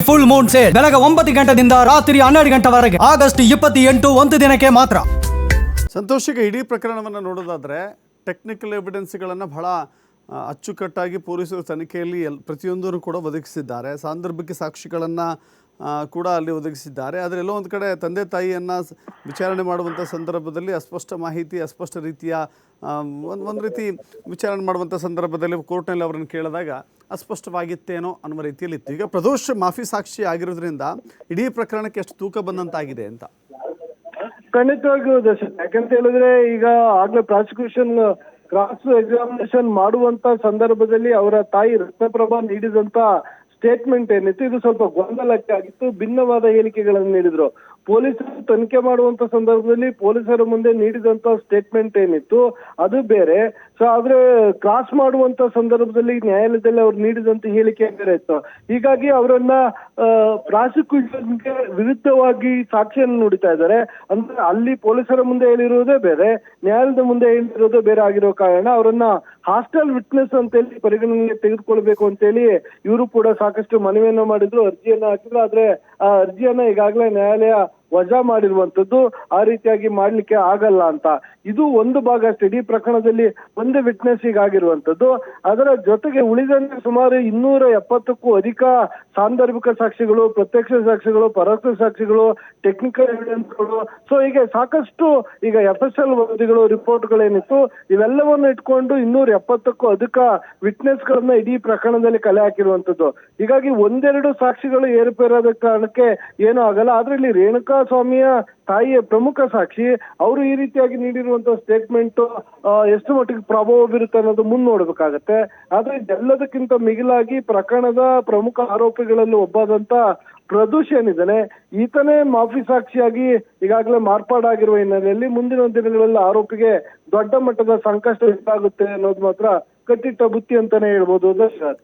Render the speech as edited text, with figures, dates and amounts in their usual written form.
Full Moon sale ಬೆಳಗ್ಗೆ 9 ಗಂಟೆಯಿಂದ ರಾತ್ರಿ 12 ಗಂಟೆವರೆಗೆ ಆಗಸ್ಟ್ 28 ಒಂದು ದಿನಕ್ಕೆ ಮಾತ್ರ. ಸಂತೋಷಿಗೆ ಇಡೀ ಪ್ರಕರಣವನ್ನು ನೋಡೋದಾದರೆ ಟೆಕ್ನಿಕಲ್ ಎವಿಡೆನ್ಸ್ಗಳನ್ನು ಬಹಳ ಅಚ್ಚುಕಟ್ಟಾಗಿ ಪೊಲೀಸರು ತನಿಖೆಯಲ್ಲಿ ಪ್ರತಿಯೊಂದನ್ನು ಕೂಡ ಒದಗಿಸಿದ್ದಾರೆ. ಸಾಂದರ್ಭಿಕ ಸಾಕ್ಷಿಗಳನ್ನು ಕೂಡ ಅಲ್ಲಿ ಒದಗಿಸಿದ್ದಾರೆ. ಆದರೆ ಎಲ್ಲೋ ಒಂದು ಕಡೆ ತಂದೆ ತಾಯಿಯನ್ನು ವಿಚಾರಣೆ ಮಾಡುವಂಥ ಸಂದರ್ಭದಲ್ಲಿ ಅಸ್ಪಷ್ಟ ಮಾಹಿತಿ, ಅಸ್ಪಷ್ಟ ರೀತಿಯ ಒಂದು ರೀತಿ ವಿಚಾರಣೆ ಮಾಡುವಂಥ ಸಂದರ್ಭದಲ್ಲಿ ಕೋರ್ಟ್ನಲ್ಲಿ ಅವರನ್ನು ಕೇಳಿದಾಗ ಅಸ್ಪಷ್ಟವಾಗಿತ್ತೇನೋ ಅನ್ನುವ ರೀತಿಯಲ್ಲಿತ್ತು. ಈಗ ಪ್ರದೋಷ್ ಮಾಫಿ ಸಾಕ್ಷಿ ಆಗಿರೋದ್ರಿಂದ ಇಡೀ ಪ್ರಕರಣಕ್ಕೆ ಎಷ್ಟು ತೂಕ ಬಂದಂತಾಗಿದೆ ಅಂತ. ಖಂಡಿತವಾಗಿಯೂ ದರ್ಶನ್, ಯಾಕಂತ ಹೇಳಿದ್ರೆ ಈಗ ಆಗ್ಲೇ ಪ್ರಾಸಿಕ್ಯೂಷನ್ ಕ್ರಾಸ್ ಎಕ್ಸಾಮಿನೇಷನ್ ಮಾಡುವಂತ ಸಂದರ್ಭದಲ್ಲಿ ಅವರ ತಾಯಿ ರತ್ನಪ್ರಭಾ ನೀಡಿದಂತ ಸ್ಟೇಟ್ಮೆಂಟ್ ಏನಿತ್ತು, ಇದು ಸ್ವಲ್ಪ ಗೊಂದಲಕ್ಕೆ ಆಗಿತ್ತು. ಭಿನ್ನವಾದ ಹೇಳಿಕೆಗಳನ್ನು ನೀಡಿದ್ರು. ಪೊಲೀಸರು ತನಿಖೆ ಮಾಡುವಂತ ಸಂದರ್ಭದಲ್ಲಿ ಪೊಲೀಸರ ಮುಂದೆ ನೀಡಿದಂತ ಸ್ಟೇಟ್ಮೆಂಟ್ ಏನಿತ್ತು ಅದು ಬೇರೆ. ಸೊ ಆದ್ರೆ ಕ್ರಾಸ್ ಮಾಡುವಂತ ಸಂದರ್ಭದಲ್ಲಿ ನ್ಯಾಯಾಲಯದಲ್ಲಿ ಅವ್ರು ನೀಡಿದಂತ ಹೇಳಿಕೆ ಬೇರೆ ಇತ್ತು. ಹೀಗಾಗಿ ಅವರನ್ನ ಪ್ರಾಸಿಕ್ಯೂಷನ್ಗೆ ವಿರುದ್ಧವಾಗಿ ಸಾಕ್ಷಿಯನ್ನು ನುಡಿತಾ ಇದ್ದಾರೆ. ಅಂದ್ರೆ ಅಲ್ಲಿ ಪೊಲೀಸರ ಮುಂದೆ ಹೇಳಿರೋದೇ ಬೇರೆ, ನ್ಯಾಯಾಲಯದ ಮುಂದೆ ಹೇಳಿರೋದೇ ಬೇರೆ ಆಗಿರೋ ಕಾರಣ ಅವರನ್ನ ಹಾಸ್ಟೆಲ್ ವಿಟ್ನೆಸ್ ಅಂತೇಳಿ ಪರಿಗಣನೆಗೆ ತೆಗೆದುಕೊಳ್ಬೇಕು ಅಂತೇಳಿ ಇವರು ಕೂಡ ಸಾಕಷ್ಟು ಮನವಿಯನ್ನ ಮಾಡಿದ್ರು, ಅರ್ಜಿಯನ್ನ ಹಾಕಿದ್ರು. ಆದ್ರೆ ಆ ಅರ್ಜಿಯನ್ನ ಈಗಾಗಲೇ ನ್ಯಾಯಾಲಯ ವಜಾ ಮಾಡಿರುವಂತದ್ದು. ಆ ರೀತಿಯಾಗಿ ಮಾಡ್ಲಿಕ್ಕೆ ಆಗಲ್ಲ ಅಂತ. ಇದು ಒಂದು ಭಾಗ ಅಷ್ಟೇ. ಇಡೀ ಪ್ರಕರಣದಲ್ಲಿ ಒಂದು ವಿಟ್ನೆಸ್ ಆಗಿರುವಂತದ್ದು. ಅದರ ಜೊತೆಗೆ ಉಳಿದಂತೆ ಸುಮಾರು 270ಕ್ಕೂ ಅಧಿಕ ಸಾಂದರ್ಭಿಕ ಸಾಕ್ಷಿಗಳು, ಪ್ರತ್ಯಕ್ಷ ಸಾಕ್ಷಿಗಳು, ಪರೋಕ್ಷ ಸಾಕ್ಷಿಗಳು, ಟೆಕ್ನಿಕಲ್ ಎವಿಡೆನ್ಸ್ಗಳು, ಸೊ ಹೀಗೆ ಸಾಕಷ್ಟು ಈಗ FSL ವರದಿಗಳು, ರಿಪೋರ್ಟ್ಗಳೇನಿತ್ತು ಇವೆಲ್ಲವನ್ನು ಇಟ್ಕೊಂಡು 270ಕ್ಕೂ ಅಧಿಕ ವಿಟ್ನೆಸ್ ಗಳನ್ನ ಇಡೀ ಪ್ರಕರಣದಲ್ಲಿ ಕಲೆ ಹಾಕಿರುವಂತದ್ದು. ಹೀಗಾಗಿ ಒಂದೆರಡು ಸಾಕ್ಷಿಗಳು ಏರುಪೇರಾದ ಕಾರಣಕ್ಕೆ ಏನೂ ಆಗಲ್ಲ. ಆದ್ರೆ ಇಲ್ಲಿ ರೇಣುಕಾ ಸ್ವಾಮಿಯ ತಾಯಿಯ ಪ್ರಮುಖ ಸಾಕ್ಷಿ ಅವರು ಈ ರೀತಿಯಾಗಿ ನೀಡಿರುವಂತಹ ಸ್ಟೇಟ್ಮೆಂಟ್ ಎಷ್ಟು ಮಟ್ಟಿಗೆ ಪ್ರಭಾವ ಬೀರುತ್ತೆ ಅನ್ನೋದು ನೋಡ್ಬೇಕಾಗತ್ತೆ. ಆದ್ರೆ ಇದೆಲ್ಲದಕ್ಕಿಂತ ಮಿಗಿಲಾಗಿ ಪ್ರಕರಣದ ಪ್ರಮುಖ ಆರೋಪಿಗಳಲ್ಲಿ ಒಬ್ಬಾದಂತ ಪ್ರದೋಷ್ ಏನಿದ್ದಾನೆ, ಈತನೇ ಮಾಫಿ ಸಾಕ್ಷಿಯಾಗಿ ಈಗಾಗಲೇ ಮಾರ್ಪಾಡಾಗಿರುವ ಹಿನ್ನೆಲೆಯಲ್ಲಿ ಮುಂದಿನ ದಿನಗಳಲ್ಲಿ ಆರೋಪಿಗೆ ದೊಡ್ಡ ಮಟ್ಟದ ಸಂಕಷ್ಟ ಎದುರಾಗುತ್ತೆ ಅನ್ನೋದು ಮಾತ್ರ ಕಟ್ಟಿಟ್ಟ ಬುತ್ತಿ ಅಂತಾನೆ ಹೇಳ್ಬೋದು ದರ್ಶನ್.